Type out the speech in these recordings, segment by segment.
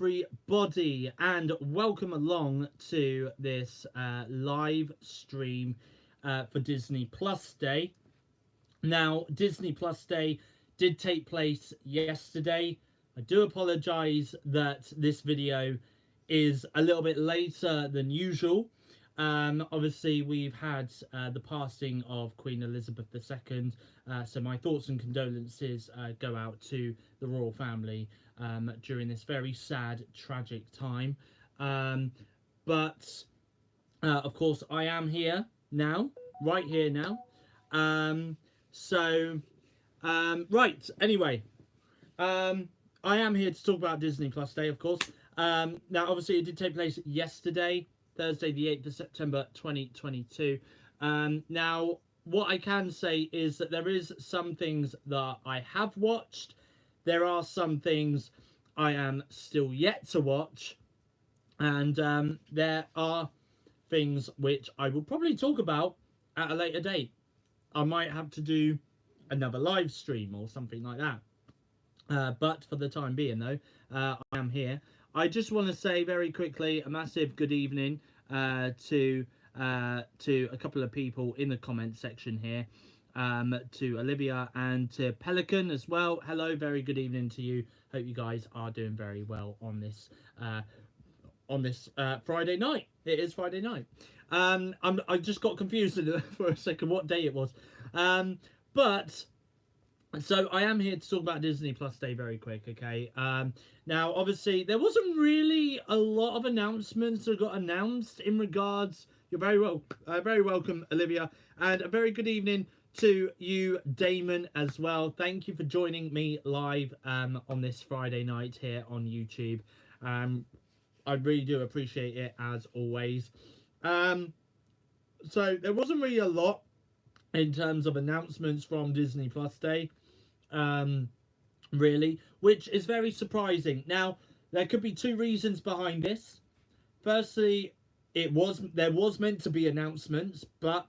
everybody, and welcome along to this live stream for Disney Plus Day. Now, Disney Plus Day did take place yesterday. I do apologise that this video is a little bit later than usual. Obviously, we've had the passing of Queen Elizabeth II, so my thoughts and condolences go out to the royal family during this very sad, tragic time. But of course, I am here now, right here now. Right, anyway, I am here to talk about Disney Plus Day, of course. Now, obviously, it did take place yesterday, Thursday, the 8th of September, 2022. Now, what I can say is that there is some things that I have watched. There are some things I am still yet to watch. And there are things which I will probably talk about at a later date. I might have to do another live stream or something like that. But for the time being, though, I am here. I just want to say very quickly a massive good evening to a couple of people in the comment section here, to Olivia and to Pelican as well. Hello, very good evening to you. Hope you guys are doing very well on this Friday night. It is Friday night. I just got confused for a second what day it was. So I am here to talk about Disney Plus Day very quick, okay? Now, obviously, there wasn't really a lot of announcements that got announced in regards. You're very welcome, Olivia, and a very good evening to you, Damon, as well. Thank you for joining me live on this Friday night here on YouTube. I really do appreciate it, as always. So there wasn't really a lot in terms of announcements from Disney Plus Day, really, which is very surprising. Now, there could be two reasons behind this. Firstly, there was meant to be announcements, but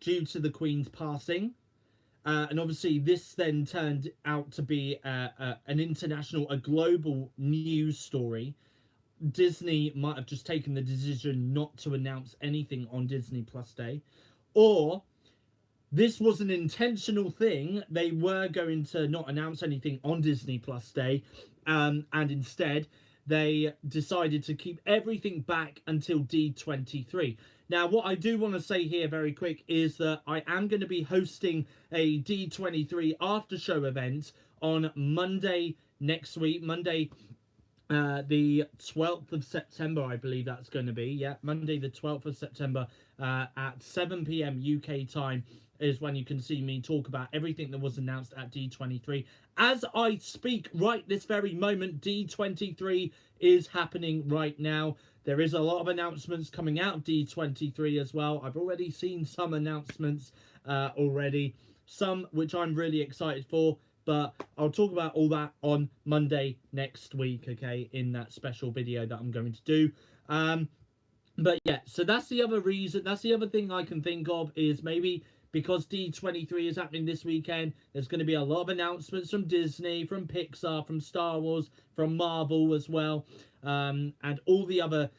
due to the Queen's passing, and obviously this then turned out to be a global news story, Disney might have just taken the decision not to announce anything on Disney Plus Day, or this was an intentional thing. They were going to not announce anything on Disney Plus Day, and instead they decided to keep everything back until D23. Now, what I do want to say here very quick is that I am going to be hosting a D23 after show event on Monday next week. Monday, the 12th of September, I believe that's going to be. Yeah, Monday the 12th of September at 7 p.m. UK time is when you can see me talk about everything that was announced at D23. As I speak right this very moment, D23 is happening right now. There is a lot of announcements coming out of D23 as well. I've already seen some announcements already, some which I'm really excited for. But I'll talk about all that on Monday next week, okay, in that special video that I'm going to do. But yeah, so that's the other reason. That's the other thing I can think of, is maybe because D23 is happening this weekend, there's going to be a lot of announcements from Disney, from Pixar, from Star Wars, from Marvel as well, and all the other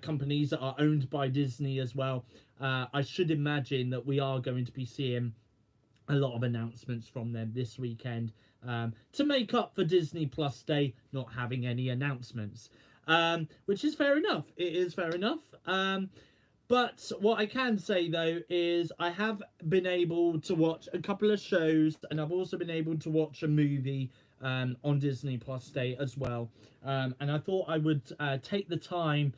companies that are owned by Disney as well. I should imagine that we are going to be seeing a lot of announcements from them this weekend, to make up for Disney Plus Day not having any announcements, which is fair enough. It is fair enough. But what I can say, though, is I have been able to watch a couple of shows, and I've also been able to watch a movie on Disney Plus Day as well. And I thought I would take the time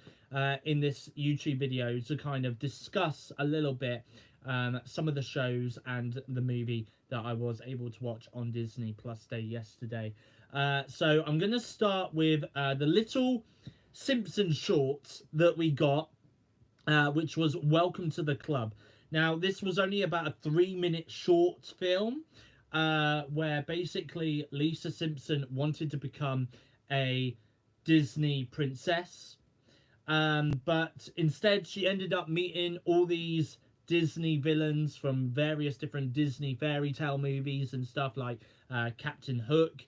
in this YouTube video to kind of discuss a little bit some of the shows and the movie that I was able to watch on Disney Plus Day yesterday. So I'm going to start with the little Simpson shorts that we got, which was Welcome to the Club. Now, this was only about a 3-minute short film where basically Lisa Simpson wanted to become a Disney princess, but instead she ended up meeting all these Disney villains from various different Disney fairy tale movies and stuff, like Captain Hook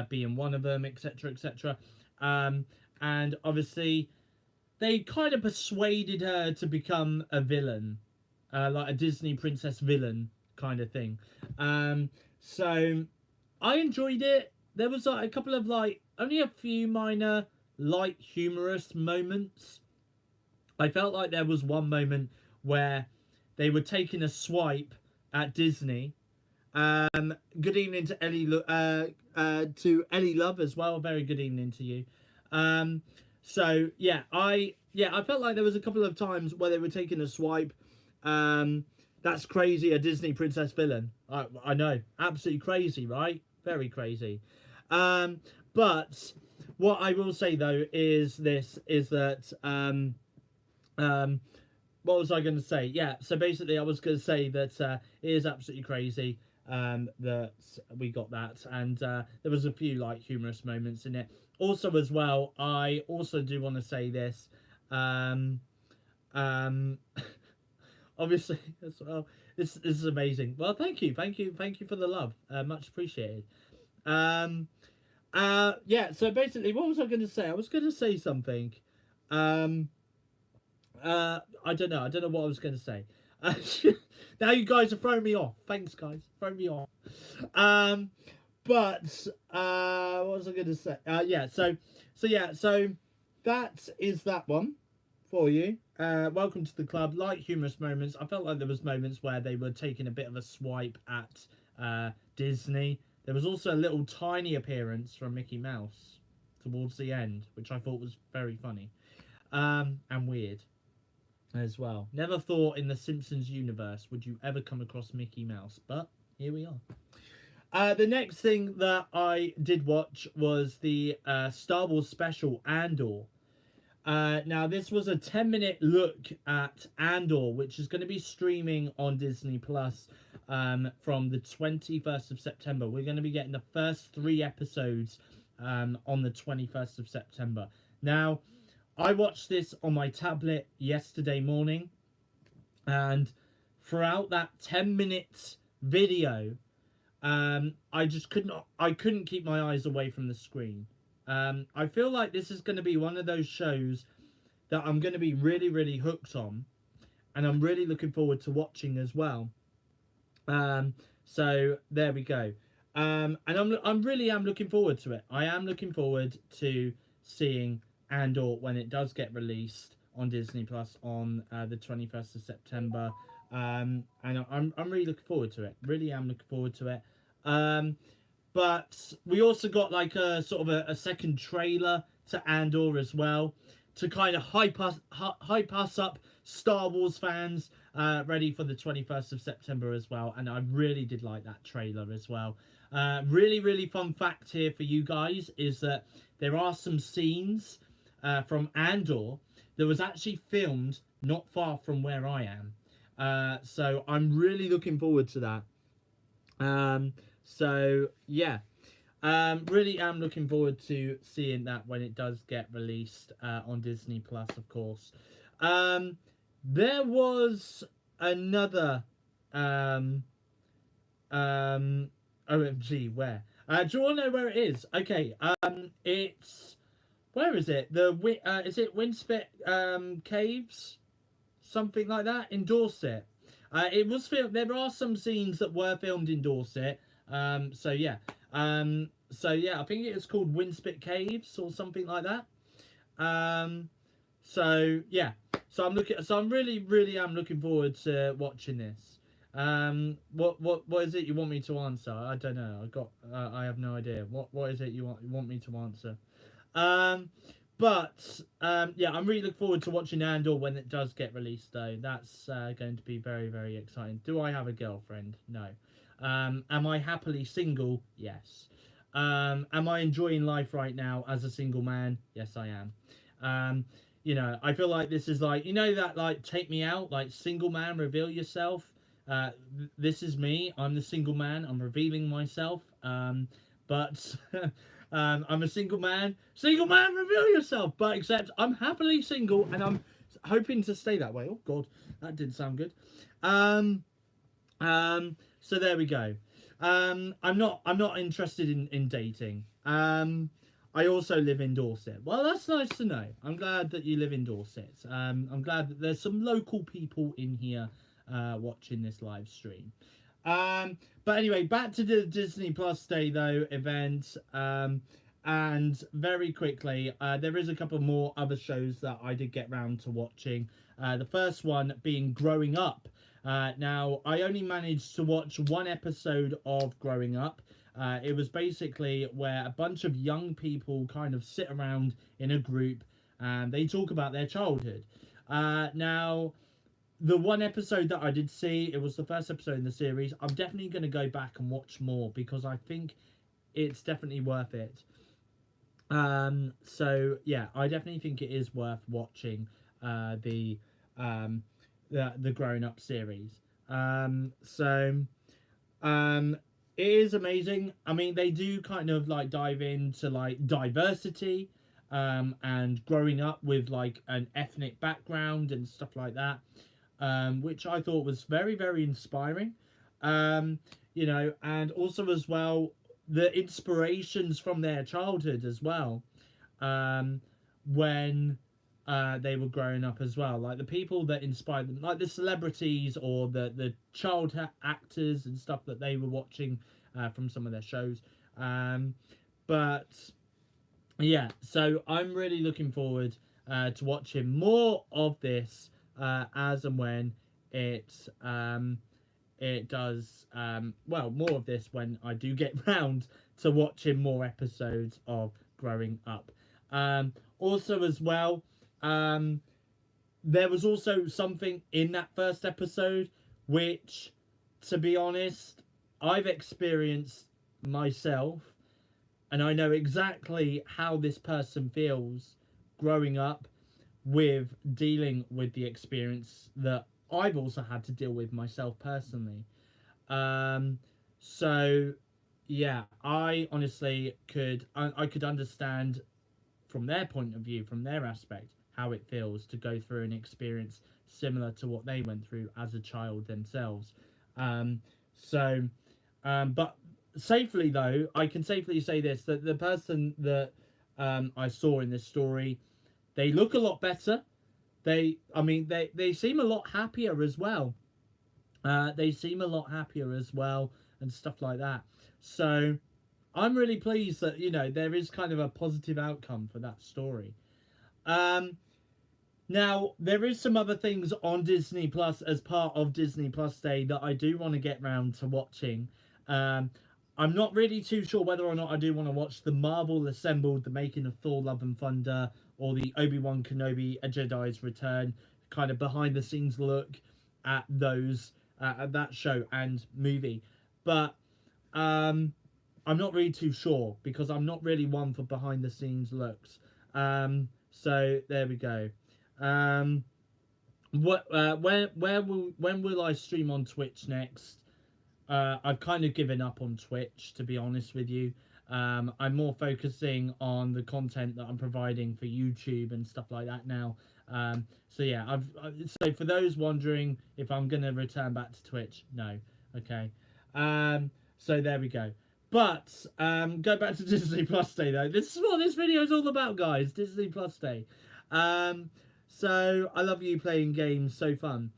being one of them, etc., etc. and obviously they kind of persuaded her to become a villain, like a Disney princess villain kind of thing. So I enjoyed it. There was like a couple of like only a few minor light humorous moments. I felt like there was one moment where they were taking a swipe at Disney. Good evening to Ellie Love as well. Very good evening to you. So I felt like there was a couple of times where they were taking a swipe. That's crazy. A Disney princess villain. I know, absolutely crazy, right? Very crazy. But what I will say though is that what was I going to say? Yeah, so basically I was going to say that it is absolutely crazy that we got that, and there was a few like humorous moments in it. Also, as well, I also do want to say this. Obviously, as well, this is amazing. Well, thank you for the love. Much appreciated. Yeah. So basically, what was I going to say? I was going to say something. I don't know. I don't know what I was going to say. Now you guys are throwing me off. Thanks, guys. Throwing me off. But what was I going to say? Yeah. So that is that one for you. Welcome to the club. Light humorous moments. I felt like there was moments where they were taking a bit of a swipe at Disney. There was also a little tiny appearance from Mickey Mouse towards the end, which I thought was very funny and weird as well. Never thought in the Simpsons universe would you ever come across Mickey Mouse, but here we are. The next thing that I did watch was the Star Wars special Andor. Now, this was a 10-minute look at Andor, which is going to be streaming on Disney Plus from the 21st of September. We're going to be getting the first 3 episodes on the 21st of September. Now, I watched this on my tablet yesterday morning, and throughout that 10-minute video, I couldn't keep my eyes away from the screen. I feel like this is going to be one of those shows that I'm going to be really, really hooked on, and I'm really looking forward to watching as well. So there we go. And I'm really looking forward to it. I am looking forward to seeing Andor when it does get released on Disney Plus on the 21st of September. And I'm really looking forward to it. Really am looking forward to it. But we also got like a sort of a second trailer to Andor as well, to kind of hype us up, Star Wars fans, ready for the 21st of September as well. And I really did like that trailer as well. Really, really fun fact here for you guys is that there are some scenes from Andor that was actually filmed not far from where I am. So I'm really looking forward to that. So yeah, really am looking forward to seeing that when it does get released on Disney Plus, of course. There was another OMG, where? Do you want to know where it is? Okay, it's, where is it? Is it Winspit Caves? Something like that, in Dorset. It was filmed. There are some scenes that were filmed in Dorset. So yeah, I think it's called Winspit Caves or something like that. So yeah, so I'm really am looking forward to watching this. What is it you want me to answer? I don't know. I have no idea. What is it you want me to answer? But yeah, I'm really looking forward to watching Andor when it does get released, though. That's going to be very, very exciting. Do I have a girlfriend? No. Am I happily single? Yes. Am I enjoying life right now as a single man? Yes, I am. You know, I feel like this is like, you know, that like Take Me Out, like single man, reveal yourself. This is me. I'm the single man. I'm revealing myself. But I'm a single man. Single man, reveal yourself. But except I'm happily single, and I'm hoping to stay that way. Oh God, that didn't sound good. So there we go. I'm not interested in dating. I I also live in Dorset. Well, that's nice to know. I'm glad that you live in Dorset. I'm glad that there's some local people in here watching this live stream. But anyway, back to the Disney Plus Day though event. And very quickly, there is a couple more other shows that I did get round to watching. The first one being Growing Up. Now, I only managed to watch one episode of Growing Up. It was basically where a bunch of young people kind of sit around in a group and they talk about their childhood. Now, the one episode that I did see, it was the first episode in the series. I'm definitely going to go back and watch more because I think it's definitely worth it. So yeah, I definitely think it is worth watching the Grown Up series. It is amazing. I mean, they do kind of like dive into like diversity and growing up with like an ethnic background and stuff like that, which I thought was very, very inspiring. You know, and also as well, the inspirations from their childhood as well, when they were growing up as well, like the people that inspired them, like the celebrities or the child actors and stuff that they were watching from some of their shows. But yeah, so I'm really looking forward to watching more of this as and when it does well, more of this when I do get round to watching more episodes of Growing Up. Also as well, there was also something in that first episode which, to be honest, I've experienced myself, and I know exactly how this person feels growing up with dealing with the experience that I've also had to deal with myself personally. So yeah, I honestly I could understand from their point of view, from their aspect, how it feels to go through an experience similar to what they went through as a child themselves. But safely though, I can safely say this, that the person that I saw in this story, they look a lot better. They seem a lot happier as well. They seem a lot happier as well and stuff like that. So I'm really pleased that, you know, there is kind of a positive outcome for that story. Now, there is some other things on Disney Plus as part of Disney Plus Day that I do want to get round to watching. I'm not really too sure whether or not I do want to watch the Marvel Assembled, The Making of Thor, Love and Thunder, or the Obi-Wan Kenobi, A Jedi's Return, kind of behind the scenes look at those, at that show and movie. But I'm not really too sure because I'm not really one for behind the scenes looks. So there we go. When will I stream on Twitch next? I've kind of given up on Twitch, to be honest with you. I'm more focusing on the content that I'm providing for YouTube and stuff like that now. So yeah, so for those wondering if I'm gonna return back to Twitch, no. Okay. So there we go. But go back to Disney Plus Day though. This is what this video is all about, guys. Disney Plus Day. So I love you playing games. So fun.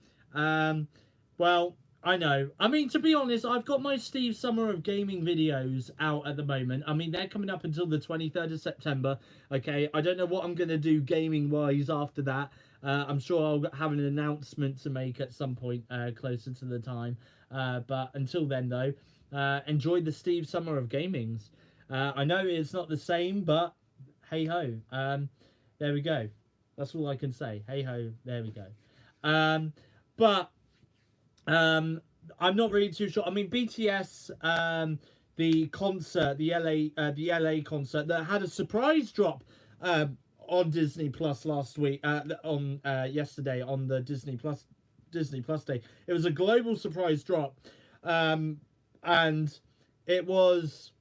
Well, I know. I mean, to be honest, I've got my Steve Summer of Gaming videos out at the moment. I mean, they're coming up until the 23rd of September. Okay, I don't know what I'm going to do gaming-wise after that. I'm sure I'll have an announcement to make at some point closer to the time. But until then, though, enjoy the Steve Summer of Gamings. I know it's not the same, but hey-ho. There we go. That's all I can say. Hey-ho, there we go. But I'm not really too sure. I mean, BTS, the concert, the LA concert that had a surprise drop on Disney Plus last week, on yesterday on the Disney Plus Day. It was a global surprise drop, and it was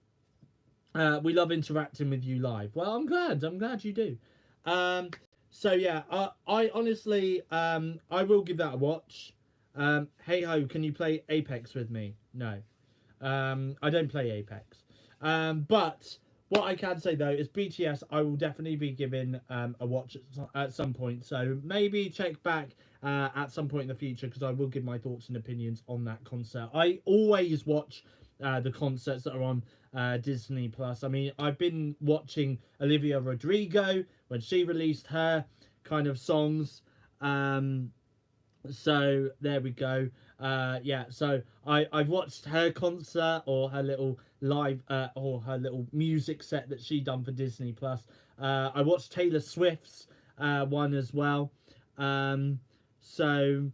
we love interacting with you live. Well, I'm glad you do. So yeah, I honestly I will give that a watch. Hey ho, can you play Apex with me? No. I don't play Apex. But what I can say though is BTS I will definitely be giving a watch at some point. So maybe check back at some point in the future, because I will give my thoughts and opinions on that concert. I always watch the concerts that are on Disney Plus. I mean, I've been watching Olivia Rodrigo when she released her kind of songs. So there we go. Yeah, so I've watched her concert, or her little live or her little music set that she done for Disney Plus. I watched Taylor Swift's one as well. Um, so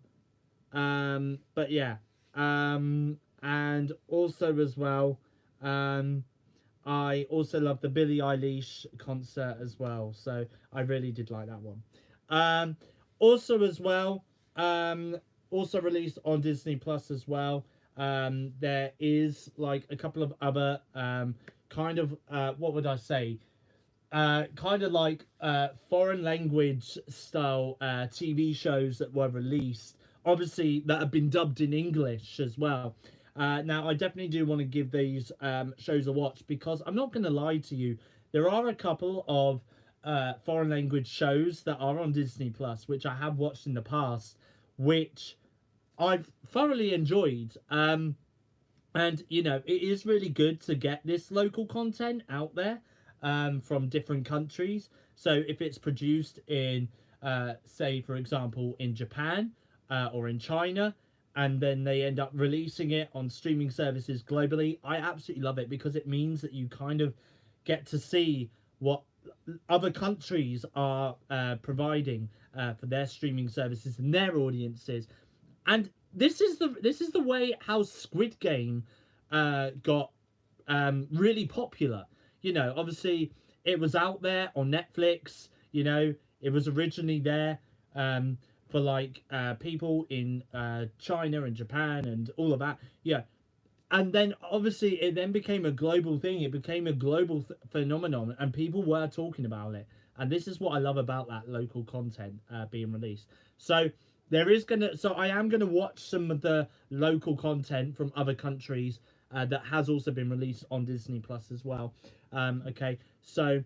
but yeah, and also as well, I also love the Billie Eilish concert as well. So I really did like that one. Also as well, also released on Disney Plus as well. There is like a couple of other kind of what would I say? Kind of like foreign language style TV shows that were released, obviously that have been dubbed in English as well. Now, I definitely do want to give these shows a watch, because I'm not going to lie to you, there are a couple of foreign language shows that are on Disney Plus, which I have watched in the past, which I've thoroughly enjoyed. And, you know, it is really good to get this local content out there from different countries. So if it's produced in, say, for example, in Japan or in China, and then they end up releasing it on streaming services globally, I absolutely love it, because it means that you kind of get to see what other countries are providing for their streaming services and their audiences. And this is the way how Squid Game got really popular. You know, obviously it was out there on Netflix. You know, it was originally there for like people in China and Japan and all of that. Yeah, and then obviously it then became a global thing. It became a global phenomenon, and people were talking about it. And this is what I love about that local content being released. So I am gonna watch some of the local content from other countries that has also been released on Disney Plus as well. Okay, so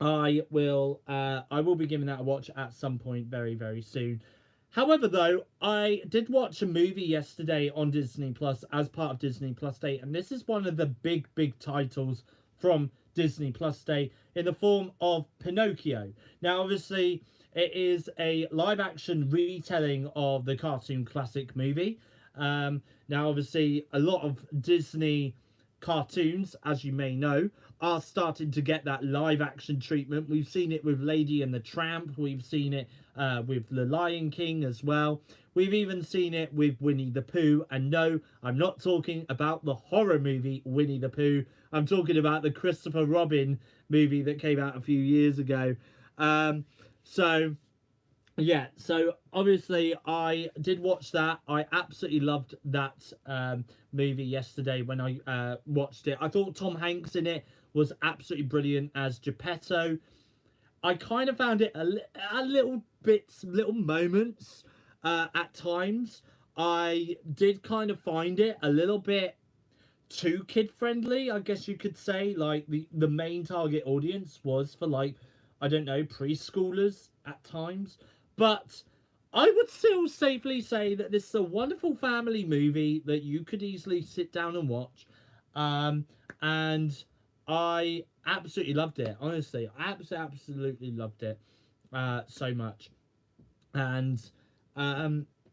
I will be giving that a watch at some point very, very soon. However, though, I did watch a movie yesterday on Disney Plus as part of Disney Plus Day, and this is one of the big, big titles from Disney Plus Day in the form of Pinocchio. Now, obviously, it is a live-action retelling of the cartoon classic movie. Now, obviously, a lot of Disney cartoons, as you may know, are starting to get that live action treatment. We've seen it with Lady and the Tramp. We've seen it with The Lion King as well. We've even seen it with Winnie the Pooh. And no, I'm not talking about the horror movie Winnie the Pooh. I'm talking about the Christopher Robin movie that came out a few years ago. So yeah, so obviously I did watch that. I absolutely loved that movie yesterday when I watched it. I thought Tom Hanks in it was absolutely brilliant as Geppetto. I kind of found it a little bits, little moments at times. I did kind of find it a little bit too kid friendly, I guess you could say. Like the main target audience was for, like, I don't know, preschoolers at times. But I would still safely say that this is a wonderful family movie that you could easily sit down and watch. And I absolutely loved it. Honestly, I absolutely loved it so much. And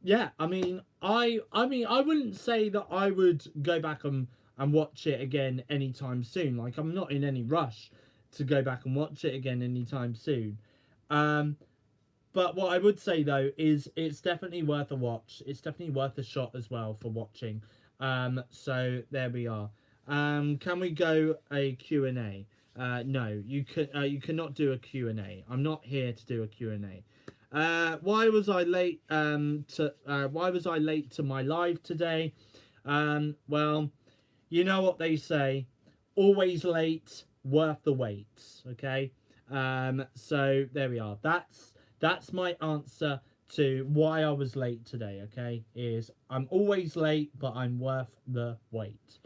yeah, I mean, I wouldn't say that I would go back and watch it again anytime soon. Like, I'm not in any rush to go back and watch it again anytime soon. But what I would say, though, is it's definitely worth a watch. It's definitely worth a shot as well for watching. So there we are. Can we go a Q&A? No, you cannot do a Q&A. I'm not here to do a Q&A. Why was I late to my live today? Well, you know what they say, always late, worth the wait. Okay. So there we are. That's my answer to why I was late today. Okay, is I'm always late, but I'm worth the wait.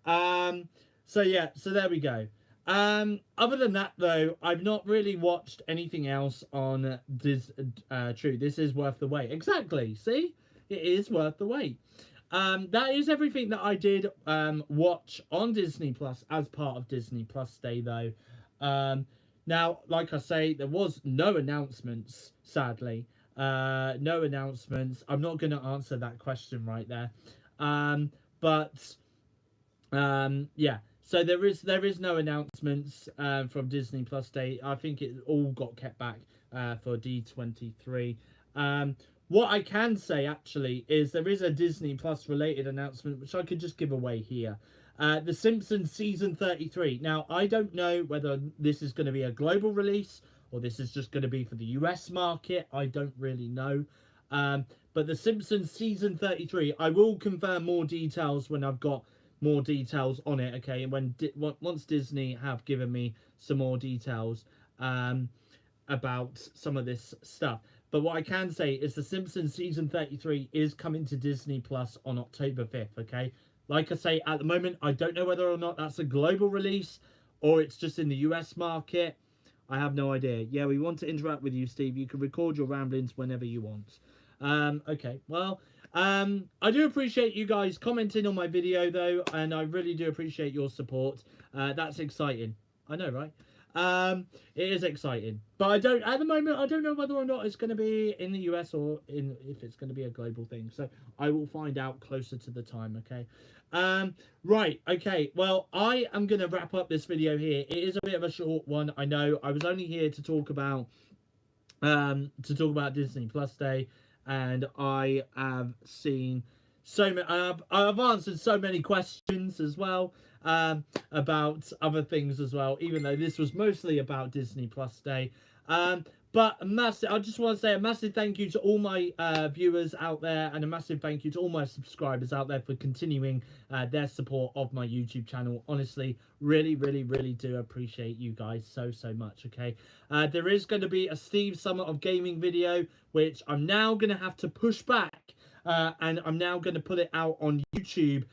So yeah, so there we go. Other than that, though, I've not really watched anything else on True, this is worth the wait. Exactly. See? It is worth the wait. That is everything that I did watch on Disney Plus as part of Disney Plus Day, though. Now, like I say, there was no announcements, sadly. No announcements. I'm not going to answer that question right there. Yeah. So there is no announcements from Disney Plus Day. I think it all got kept back for D23. What I can say actually is there is a Disney Plus related announcement which I could just give away here. The Simpsons season 33. Now I don't know whether this is going to be a global release or this is just going to be for the US market. I don't really know. But the Simpsons season 33, I will confirm more details when I've got more details on it, okay, once Disney have given me some more details about some of this stuff. But what I can say is the Simpsons season 33 is coming to Disney Plus on October 5th, okay? Like I say, at the moment, I don't know whether or not that's a global release or it's just in the US market. I have no idea. Yeah, we want to interact with you, Steve. You can record your ramblings whenever you want. Okay, well, I do appreciate you guys commenting on my video, though, and I really do appreciate your support. That's exciting. I know, right? It is exciting. But at the moment, I don't know whether or not it's going to be in the US or if it's going to be a global thing. So I will find out closer to the time, okay? Right, okay. Well, I am going to wrap up this video here. It is a bit of a short one, I know. I was only here to talk about Disney Plus Day. And I have seen so many. I've answered so many questions as well about other things as well. Even though this was mostly about Disney Plus Day, but I just want to say a massive thank you to all my viewers out there, and a massive thank you to all my subscribers out there for continuing their support of my YouTube channel. Honestly, really, really, really do appreciate you guys so much. Okay, there is going to be a Steve Summer of Gaming video, which I'm now going to have to push back. And I'm now going to put it out on YouTube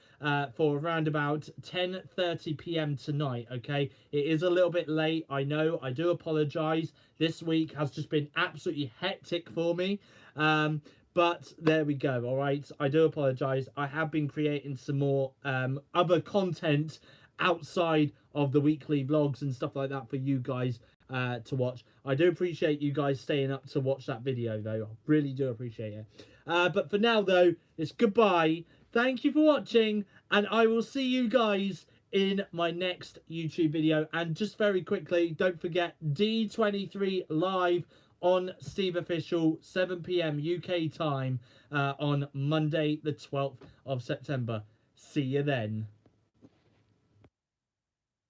for around about 10:30 p.m. tonight, okay? It is a little bit late, I know. I do apologise. This week has just been absolutely hectic for me. But there we go, all right? I do apologise. I have been creating some more other content outside of the weekly vlogs and stuff like that for you guys to watch. I do appreciate you guys staying up to watch that video, though. I really do appreciate it. But for now, though, it's goodbye. Thank you for watching, and I will see you guys in my next YouTube video. And just very quickly, don't forget D23 live on SteveOfficial, 7 p.m. UK time on Monday, the 12th of September. See you then.